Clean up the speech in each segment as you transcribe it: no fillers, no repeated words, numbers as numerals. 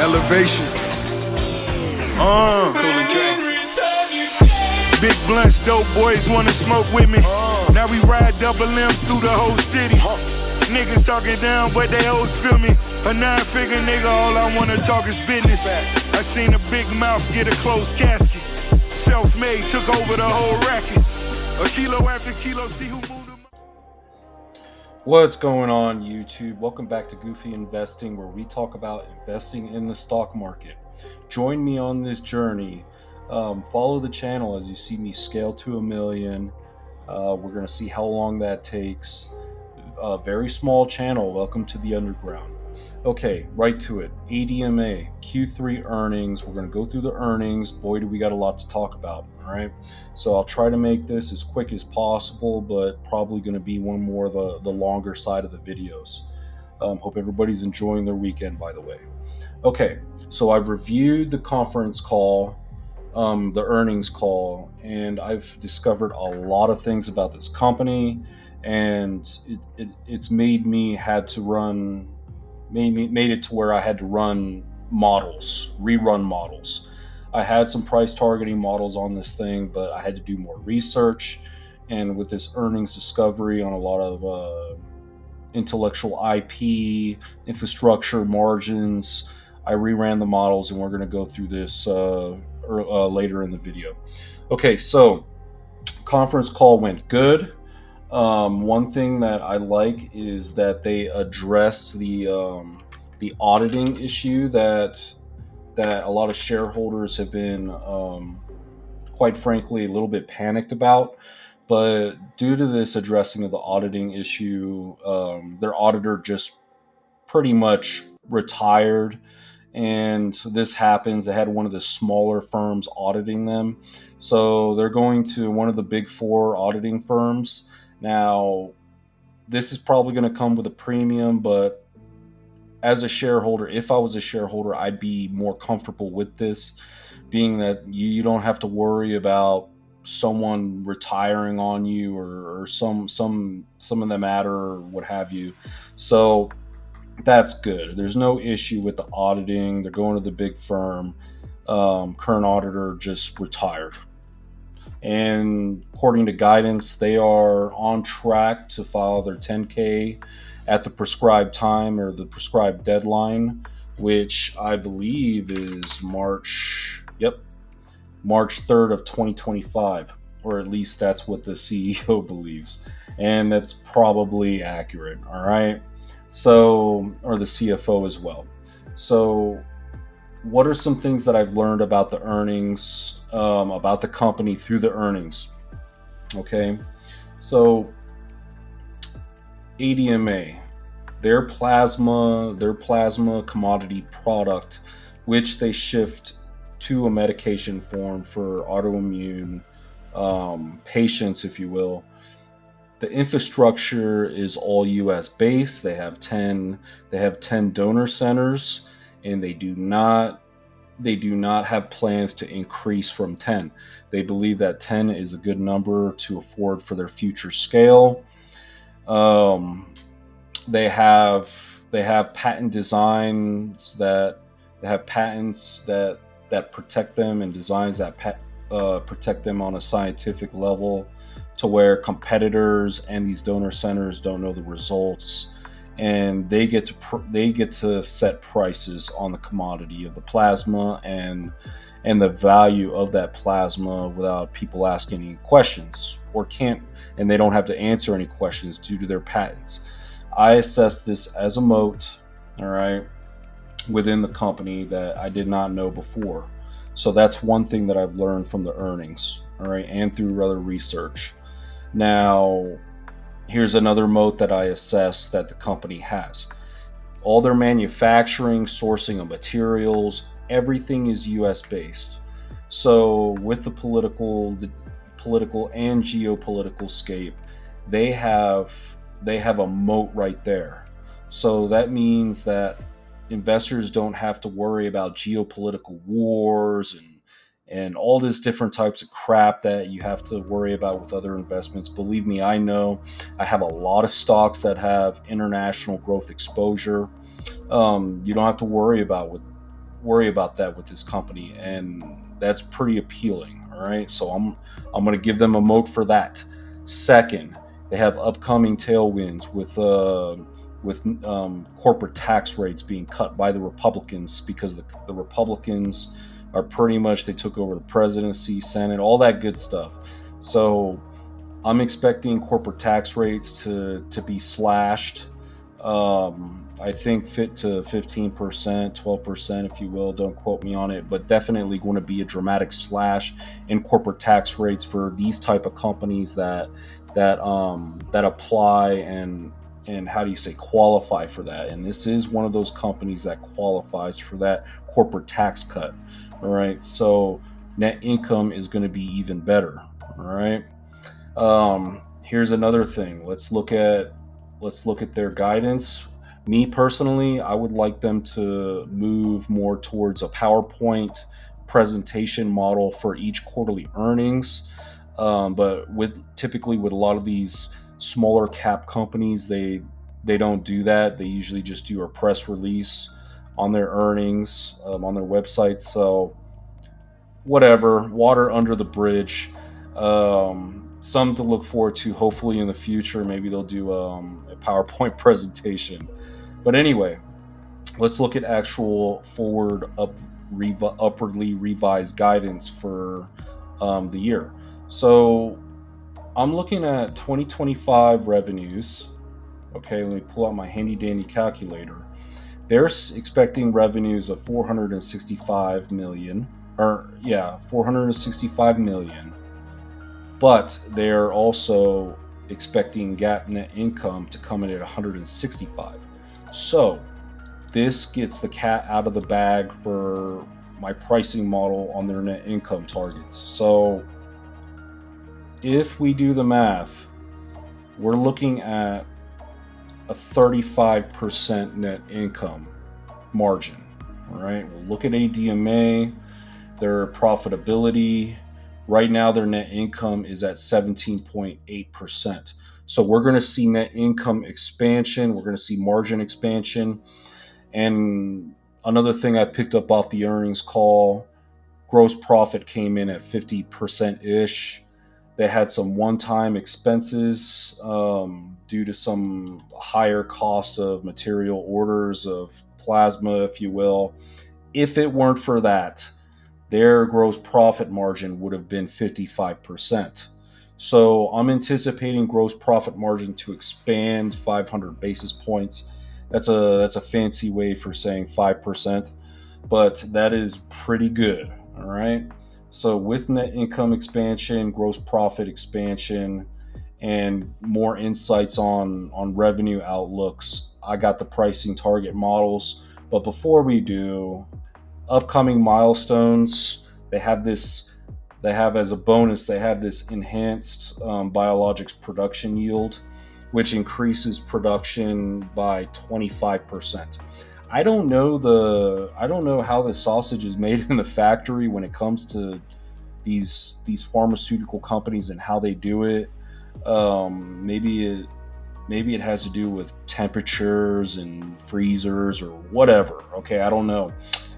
Elevation. Cool and Dre. Big blunts, dope boys wanna smoke with me. Now we ride double M's through the whole city. Niggas talking down, but they always feel me. A 9-figure nigga, all I wanna talk is business. I seen a big mouth get a closed casket. Self-made, took over the whole racket. A kilo after kilo, see who moved them. What's going on, YouTube? Welcome back to Goofy Investing, where we talk about investing in the stock market. Join me on this journey. Follow the channel as you see me scale to $1 million. We're going to see how long that takes. A very small channel. Welcome to the underground. Okay, right to it. ADMA, Q3 earnings. We're going to go through the earnings. Boy, do we got a lot to talk about. All right. So I'll try to make this as quick as possible, but probably going to be one more of the longer side of the videos. Hope everybody's enjoying their weekend, by the way. Okay, so I've reviewed the conference call, the earnings call, and I've discovered a lot of things about this company, and it's made it to where I had to rerun models. I had some price targeting models on this thing, but I had to do more research. And with this earnings discovery on a lot of intellectual IP, infrastructure, margins, I reran the models, and we're going to go through this later in the video. Okay, so conference call went good. One thing that I like is that they addressed the auditing issue that a lot of shareholders have been, quite frankly, a little bit panicked about. But due to this addressing of the auditing issue, their auditor just pretty much retired. And this happens. They had one of the smaller firms auditing them. So they're going to one of the big four auditing firms. Now, this is probably going to come with a premium, but as a shareholder, if I was a shareholder, I'd be more comfortable with this, being that you don't have to worry about someone retiring on you or some of the matter or what have you. So that's good. There's no issue with the auditing. They're going to the big firm. Current auditor just retired. And according to guidance, they are on track to file their 10K at the prescribed time or the prescribed deadline, which I believe is March 3rd of 2025, or at least that's what the CEO believes. And that's probably accurate, all right? So, or the CFO as well. So, what are some things that I've learned about the earnings, about the company through the earnings? Okay, so ADMA, their plasma commodity product, which they shift to a medication form for autoimmune patients, if you will. The infrastructure is all U.S. based. They have 10 donor centers, and they do not have plans to increase from 10. They believe that 10 is a good number to afford for their future scale. They have patent designs that they have patents that protect them, and designs that protect them on a scientific level, to where competitors and these donor centers don't know the results, and they get to set prices on the commodity of the plasma and the value of that plasma without people asking any questions, and they don't have to answer any questions due to their patents. I assess this as a moat, all right, within the company that I did not know before. So that's one thing that I've learned from the earnings, all right, and through other research. Now, here's another moat that I assess that the company has. All their manufacturing, sourcing of materials, everything is U.S. based. So with the political and geopolitical scape, they have a moat right there. So that means that investors don't have to worry about geopolitical wars and all this different types of crap that you have to worry about with other investments. Believe me, I know. I have a lot of stocks that have international growth exposure. You don't have to worry about worry about that with this company, and that's pretty appealing. All right, so I'm going to give them a moat for that. Second, they have upcoming tailwinds with corporate tax rates being cut by the Republicans, because the Republicans are pretty much, they took over the presidency, Senate, all that good stuff. So I'm expecting corporate tax rates to be slashed. I think fit to 15%, 12%, if you will. Don't quote me on it, but definitely going to be a dramatic slash in corporate tax rates for these type of companies that apply and how do you say, qualify for that. And this is one of those companies that qualifies for that corporate tax cut. All right, so net income is going to be even better. All right. Here's another thing. Let's look at their guidance. Me personally, I would like them to move more towards a PowerPoint presentation model for each quarterly earnings. But typically with a lot of these smaller cap companies, they don't do that. They usually just do a press release on their earnings on their website. So whatever, water under the bridge. Some to look forward to, hopefully in the future. Maybe they'll do a PowerPoint presentation. But anyway, let's look at actual upwardly revised guidance for the year. So I'm looking at 2025 revenues. Okay, let me pull out my handy dandy calculator. They're expecting revenues of 465 million. 465 million. But they're also expecting GAAP net income to come in at 165. So this gets the cat out of the bag for my pricing model on their net income targets. So if we do the math, we're looking at a 35% net income margin. All right, we'll look at ADMA, their profitability. Right now, their net income is at 17.8%. So we're going to see net income expansion. We're going to see margin expansion. And another thing I picked up off the earnings call, gross profit came in at 50%-ish. They had some one-time expenses due to some higher cost of material orders of plasma, if you will. If it weren't for that, their gross profit margin would have been 55%. So I'm anticipating gross profit margin to expand 500 basis points. That's a fancy way for saying 5%, but that is pretty good. All right. So with net income expansion, gross profit expansion, and more insights on revenue outlooks, I got the pricing target models. But before we do, upcoming milestones, they have as a bonus, they have this enhanced biologics production yield, which increases production by 25%. I don't know how the sausage is made in the factory when it comes to these pharmaceutical companies and how they do it. Maybe it has to do with temperatures and freezers or whatever. Okay, I don't know.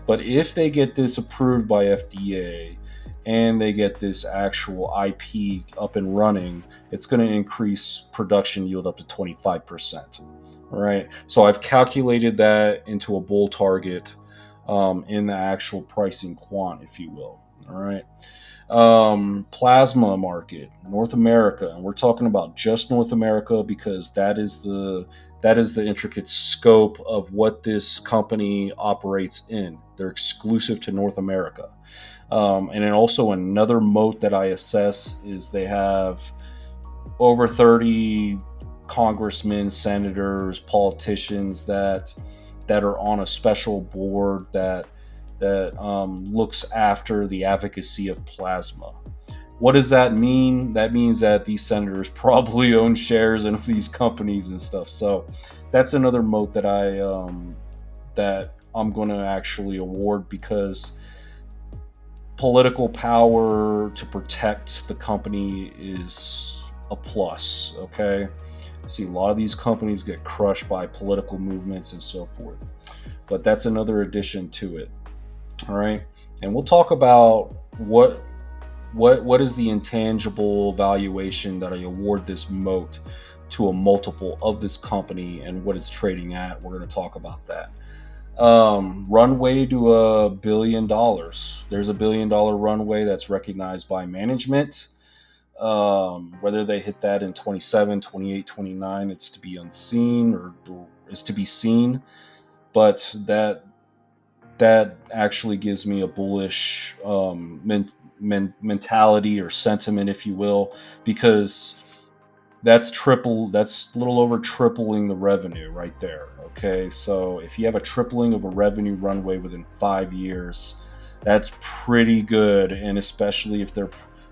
But if they get this approved by FDA and they get this actual IP up and running, it's going to increase production yield up to 25%. All right. So I've calculated that into a bull target in the actual pricing quant, if you will. All right. Plasma market, North America, and we're talking about just North America because that is the intricate scope of what this company operates in. They're exclusive to North America. And then also another moat that I assess is they have over 30 congressmen, senators, politicians that are on a special board that looks after the advocacy of plasma. What does that mean? That means that these senators probably own shares in these companies and stuff. So that's another moat that I'm going to actually award, because political power to protect the company is a plus. Okay. See, a lot of these companies get crushed by political movements and so forth, but that's another addition to it. All right, and we'll talk about what is the intangible valuation that I award this moat to a multiple of this company and what it's trading at. We're going to talk about that. Runway to $1 billion. There's $1 billion runway that's recognized by management. Whether they hit that in 27, 28, 29, it's to be unseen or is to be seen. But that actually gives me a bullish mentality or sentiment, if you will, because that's a little over tripling the revenue right there. Okay, so if you have a tripling of a revenue runway within 5 years, that's pretty good. And especially if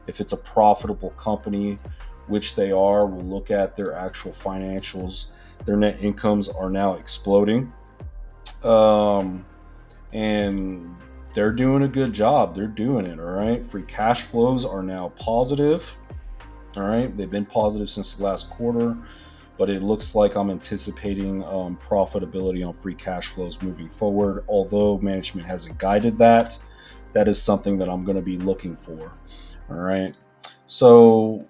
it's a profitable company, which they are, we'll look at their actual financials. Their net incomes are now exploding, and they're doing a good job. They're doing it. All right, free cash flows are now positive. All right, they've been positive since the last quarter, but it looks like I'm anticipating profitability on free cash flows moving forward. Although management hasn't guided that, that is something that I'm going to be looking for. All right, so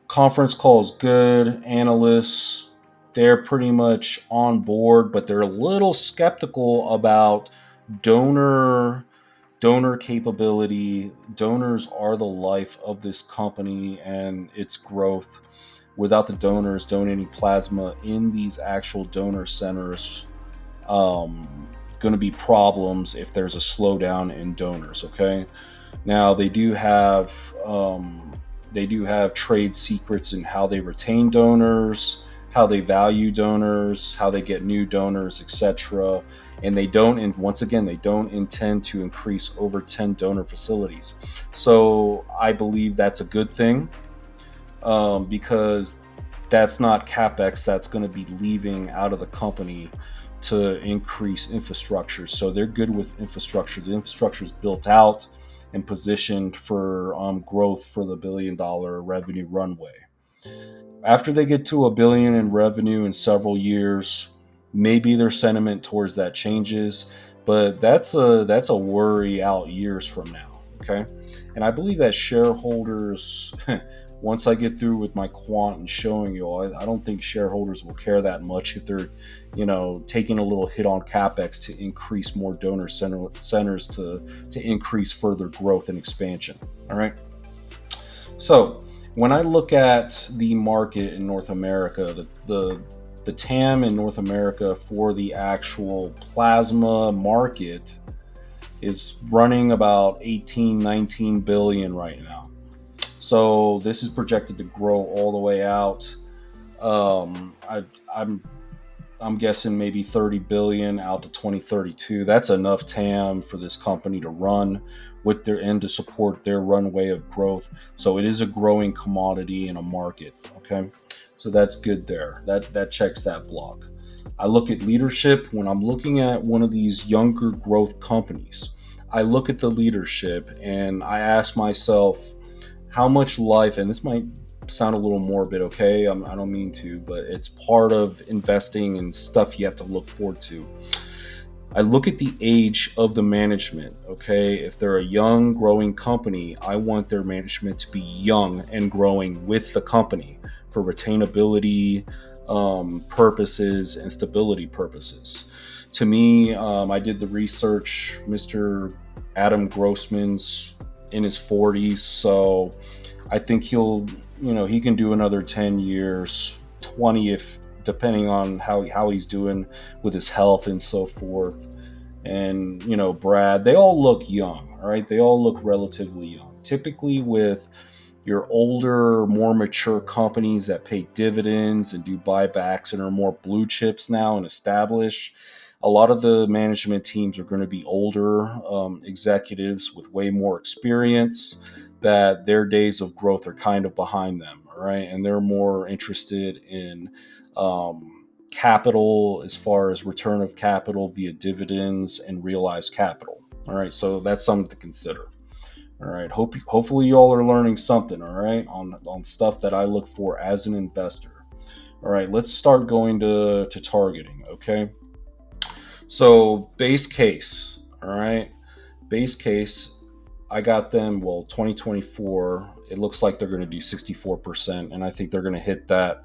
conference call is good. Analysts, they're pretty much on board, but they're a little skeptical about donor capability. Donors are the life of this company and its growth. Without the donors donating plasma in these actual donor centers, going to be problems if there's a slowdown in donors. Okay, now they do have trade secrets in how they retain donors, how they value donors, how they get new donors, etc. And they don't, and once again, they don't intend to increase over 10 donor facilities. So I believe that's a good thing, because that's not CapEx that's going to be leaving out of the company to increase infrastructure. So they're good with infrastructure. The infrastructure is built out and positioned for growth for the $1 billion revenue runway. After they get to $1 billion in revenue in several years, maybe their sentiment towards that changes, but that's a worry out years from now. Okay, and I believe that shareholders, once I get through with my quant and showing you all, I don't think shareholders will care that much if they're, taking a little hit on capex to increase more donor centers to increase further growth and expansion. All right, so when I look at the market in North America, the TAM in North America for the actual plasma market is running about 18, 19 billion right now. So this is projected to grow all the way out. I'm guessing maybe 30 billion out to 2032. That's enough TAM for this company to run with their end to support their runway of growth. So it is a growing commodity in a market. Okay, so that's good there. That checks that block. I look at leadership. When I'm looking at one of these younger growth companies, I look at the leadership and I ask myself, how much life, and this might sound a little morbid, okay? I don't mean to, but it's part of investing and stuff you have to look forward to. I look at the age of the management, okay? If they're a young, growing company, I want their management to be young and growing with the company for retainability purposes and stability purposes. To me, I did the research. Mr. Adam Grossman's in his 40s, so I think he can do another 10 years, 20 if depending on how he's doing with his health and so forth. And Brad, they all look young, all right? They all look relatively young. Typically with your older, more mature companies that pay dividends and do buybacks and are more blue chips now and established, a lot of the management teams are going to be older executives with way more experience, that their days of growth are kind of behind them, all right? And they're more interested in capital, as far as return of capital via dividends and realized capital. All right, so that's something to consider. All right, hopefully you all are learning something, all right, on stuff that I look for as an investor. All right, let's start going to targeting, okay? So base case, all right, base case, I got them, 2024, it looks like they're going to do 64%. And I think they're going to hit that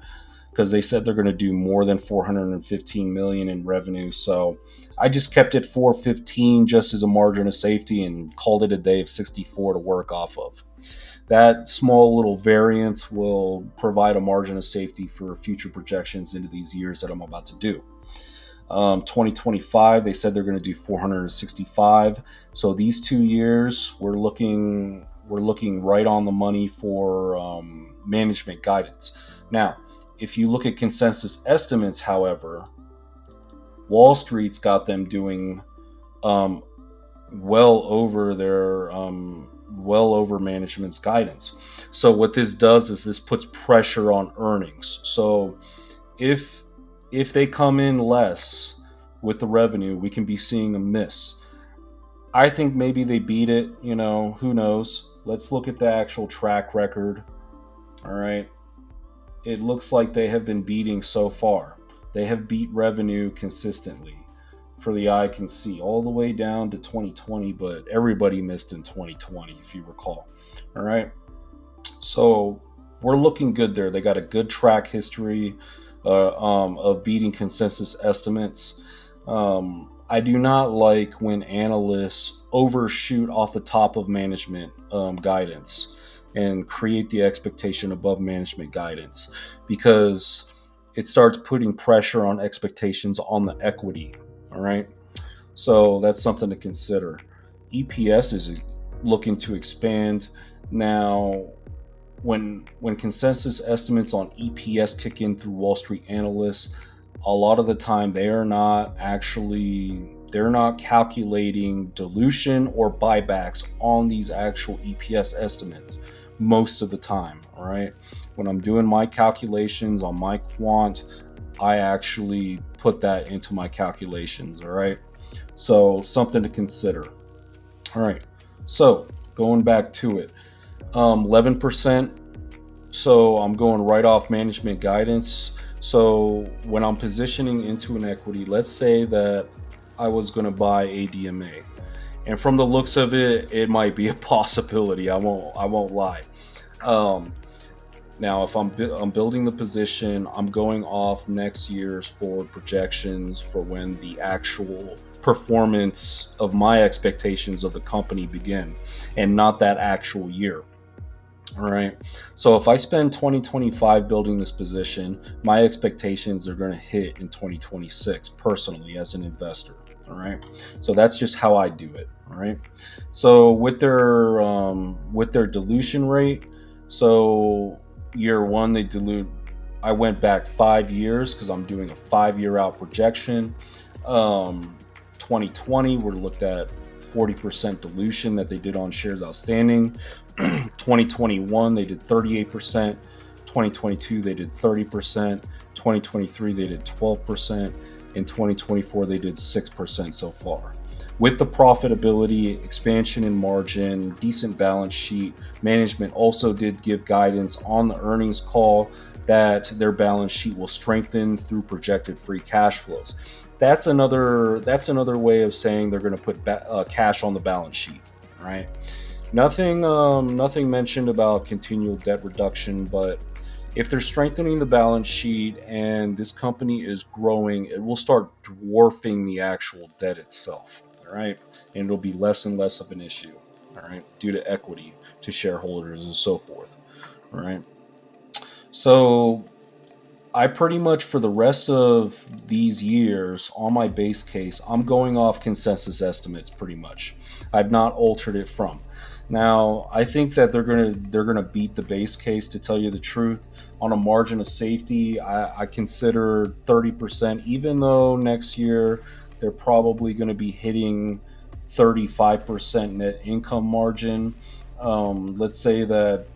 because they said they're going to do more than 415 million in revenue. So I just kept it 415 just as a margin of safety and called it a day of 64 to work off of. That small little variance will provide a margin of safety for future projections into these years that I'm about to do. 2025, they said they're going to do 465. So these 2 years, we're looking right on the money for management guidance. Now, if you look at consensus estimates, however, Wall Street's got them doing well over management's guidance. So what this does is this puts pressure on earnings. So if they come in less with the revenue, we can be seeing a miss. I think maybe they beat it, who knows? Let's look at the actual track record. All right. It looks like they have been beating so far. They have beat revenue consistently. For the eye can see, all the way down to 2020, but everybody missed in 2020, if you recall. All right. So we're looking good there. They got a good track history of beating consensus estimates. I do not like when analysts overshoot off the top of management guidance and create the expectation above management guidance, because it starts putting pressure on expectations on the equity. All right. So that's something to consider. EPS is looking to expand. Now, when consensus estimates on EPS kick in through Wall Street analysts, a lot of the time they're not calculating dilution or buybacks on these actual EPS estimates most of the time. All right. When I'm doing my calculations on my quant, I actually put that into my calculations. All right. So something to consider. All right. So going back to it, 11%. So I'm going right off management guidance. So when I'm positioning into an equity, let's say that I was going to buy ADMA, and from the looks of it, it might be a possibility. I won't lie. Now, if I'm building the position, I'm going off next year's forward projections for when the actual performance of my expectations of the company begin, and not that actual year. All right. So if I spend 2025 building this position, my expectations are going to hit in 2026 personally as an investor. All right. So that's just how I do it. All right. So with their dilution rate, so year one, they dilute. I went back 5 years because I'm doing a 5-year out projection. 2020, we're looked at 40% dilution that they did on shares outstanding. 2021, they did 38%. 2022, they did 30%. 2023, they did 12%. In 2024, they did 6% so far. With the profitability, expansion in margin, decent balance sheet, management also did give guidance on the earnings call that their balance sheet will strengthen through projected free cash flows. That's another way of saying they're going to put cash on the balance sheet, right? Nothing mentioned about continual debt reduction, but if they're strengthening the balance sheet and this company is growing, it will start dwarfing the actual debt itself, all right? And it'll be less and less of an issue, all right, due to equity to shareholders and so forth, all right? So I pretty much, for the rest of these years, on my base case, I'm going off consensus estimates pretty much. I've not altered it from. Now, I think that they're gonna beat the base case, to tell you the truth. On a margin of safety, I consider 30%, even though next year they're probably going to be hitting 35% net income margin. Let's say that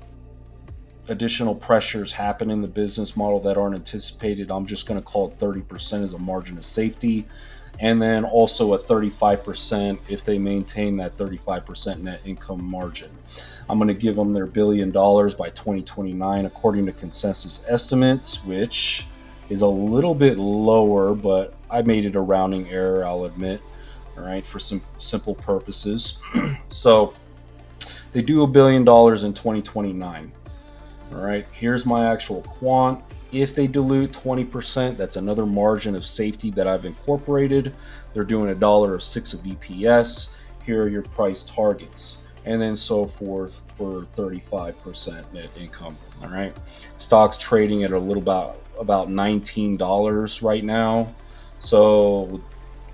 additional pressures happen in the business model that aren't anticipated. I'm just going to call it 30% as a margin of safety. And then also a 35% if they maintain that 35% net income margin. I'm going to give them their $1 billion by 2029, according to consensus estimates, which is a little bit lower, but I made it a rounding error, I'll admit. all right, for some simple purposes. So they do $1 billion in 2029. All right, here's my actual quant. If they dilute 20%, that's another margin of safety that I've incorporated. They're doing $1.06 of EPS. Here are your price targets, and then so forth for 35% net income. All right, stock's trading at a little about $19 right now. So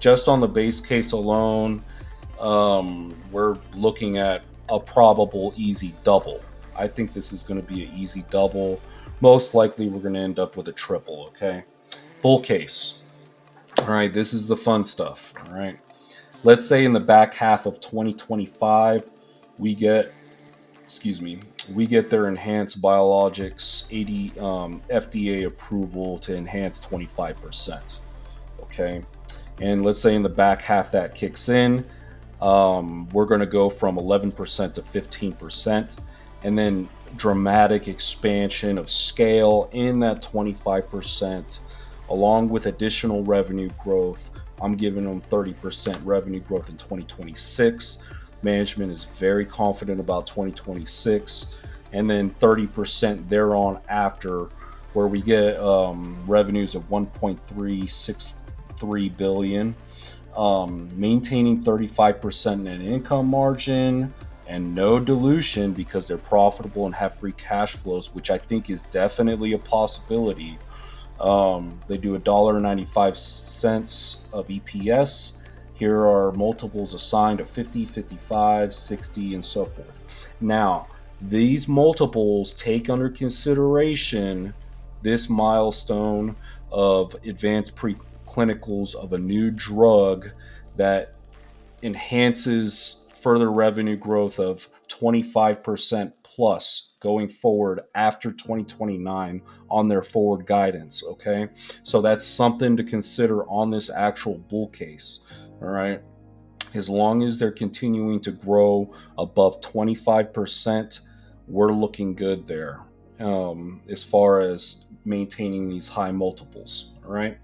just on the base case alone, we're looking at a probable easy double. I think this is going to be an easy double. Most likely, we're going to end up with a triple. Okay, bull case. All right, this is the fun stuff. All right, let's say in the back half of 2025, we get, we get their enhanced biologics 80 FDA approval to enhance 25%. Okay, and let's say in the back half that kicks in, we're going to go from 11% to 15%, and then dramatic expansion of scale in that 25%, along with additional revenue growth. I'm giving them 30% revenue growth in 2026. Management is very confident about 2026, and then 30% thereon after, where we get revenues of 1.363 billion. Maintaining 35% net income margin and no dilution because they're profitable and have free cash flows, which I think is definitely a possibility. They do $1.95 of EPS. Here are multiples assigned of 50, 55, 60, and so forth. Now, these multiples take under consideration this milestone of advanced preclinicals of a new drug that enhances further revenue growth of 25% plus going forward after 2029 on their forward guidance. Okay, so that's something to consider on this actual bull case. All right, as long as they're continuing to grow above 25%, we're looking good there, as far as maintaining these high multiples. All right,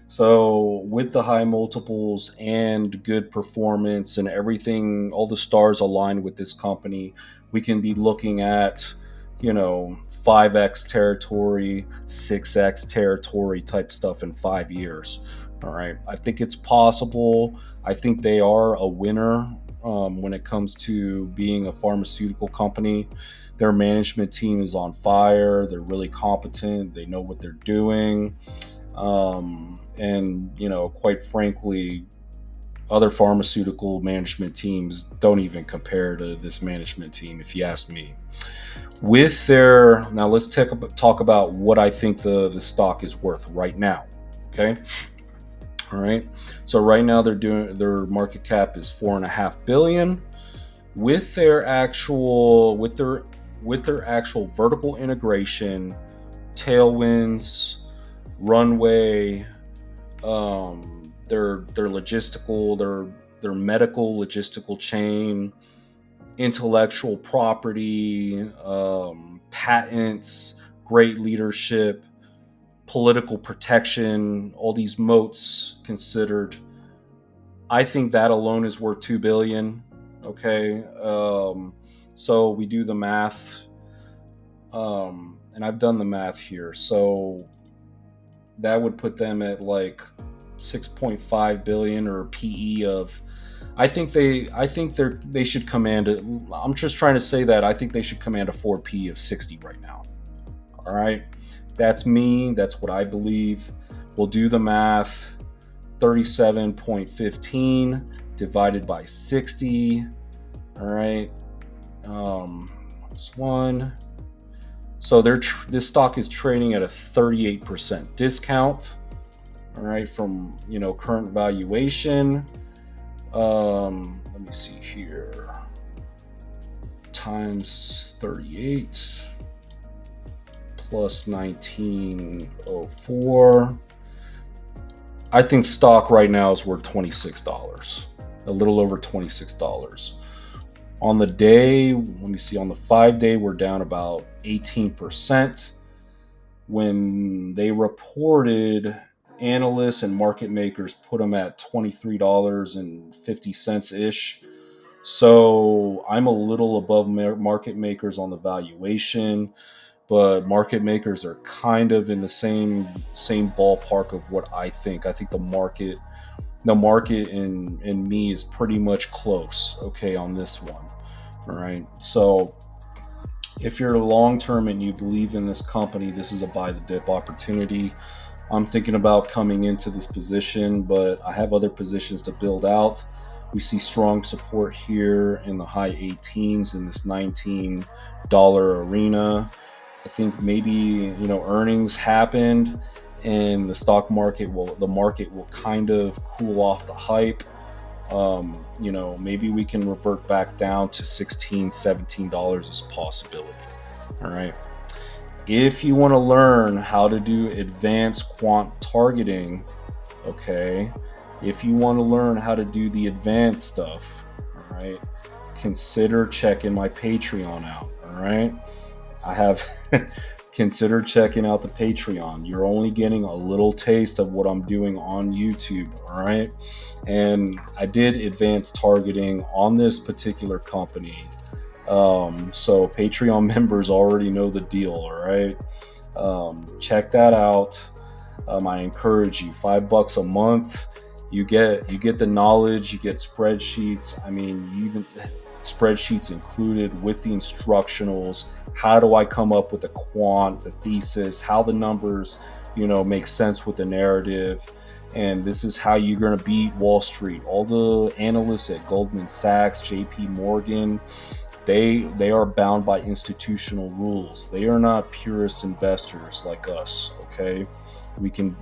so with the high multiples and good performance and everything, all the stars aligned with this company, we can be looking at, 5x territory, 6x territory type stuff in 5 years. All right, I think it's possible. I think they are a winner when it comes to being a pharmaceutical company. Their management team is on fire. They're really competent. They know what they're doing. And quite frankly, other pharmaceutical management teams don't even compare to this management team, if you ask me. Now let's talk about what I think the stock is worth right now. Okay, all right. So right now their market cap is $4.5 billion. With their actual vertical integration, tailwinds, runway, their logistical, their medical logistical chain, intellectual property, patents, great leadership, political protection, all these moats considered, I think that alone is worth $2 billion. Okay, so we do the math, and I've done the math here. So that would put them at like 6.5 billion or PE of. I think they should command it. I'm just trying to say that I think they should command a forward PE of 60 right now. All right, that's me. That's what I believe. We'll do the math. 37.15 divided by 60. All right. That's one. So this stock is trading at a 38% discount. All right, from current valuation. Let me see here. Times 38 plus 1904. I think stock right now is worth $26, a little over $26. On the day, let me see, on the 5-day, we're down about 18%. When they reported analysts and market makers put them at $23.50 ish. So I'm a little above market makers on the valuation, but market makers are kind of in the same ballpark of what I think. I think the market and me is pretty much close, okay, on this one. All right. So if you're long term and you believe in this company, this is a buy the dip opportunity. I'm thinking about coming into this position, but I have other positions to build out. We see strong support here in the high 18s in this $19 arena. I think maybe earnings happened and the market will kind of cool off the hype. Maybe we can revert back down to $16, $17 as a possibility. All right. If you want to learn how to do advanced quant targeting, okay, if you want to learn how to do the advanced stuff, all right, consider checking my Patreon out. All right. I have consider checking out the Patreon. You're only getting a little taste of what I'm doing on YouTube. All right. And I did advanced targeting on this particular company. So Patreon members already know the deal. All right. Check that out. I encourage you, $5 a month. You get the knowledge, you get spreadsheets. I mean, even spreadsheets included with the instructionals. How do I come up with the quant, the thesis, how the numbers, make sense with the narrative. And this is how you're going to beat Wall Street. All the analysts at Goldman Sachs, JP Morgan, they are bound by institutional rules. They are not purist investors like us, okay? We can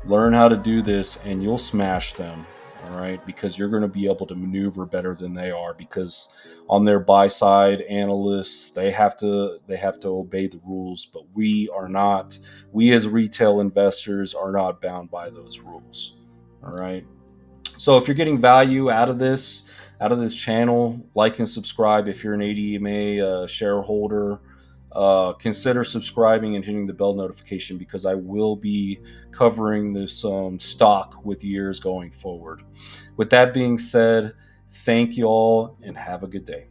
learn how to do this and you'll smash them, all right? Because you're going to be able to maneuver better than they are, because on their buy side analysts, they have to obey the rules, but we are not. We as retail investors are not bound by those rules. All right? So if you're getting value out of this channel, like and subscribe. If you're an ADMA shareholder, consider subscribing and hitting the bell notification, because I will be covering this stock with years going forward. With that being said, thank you all and have a good day.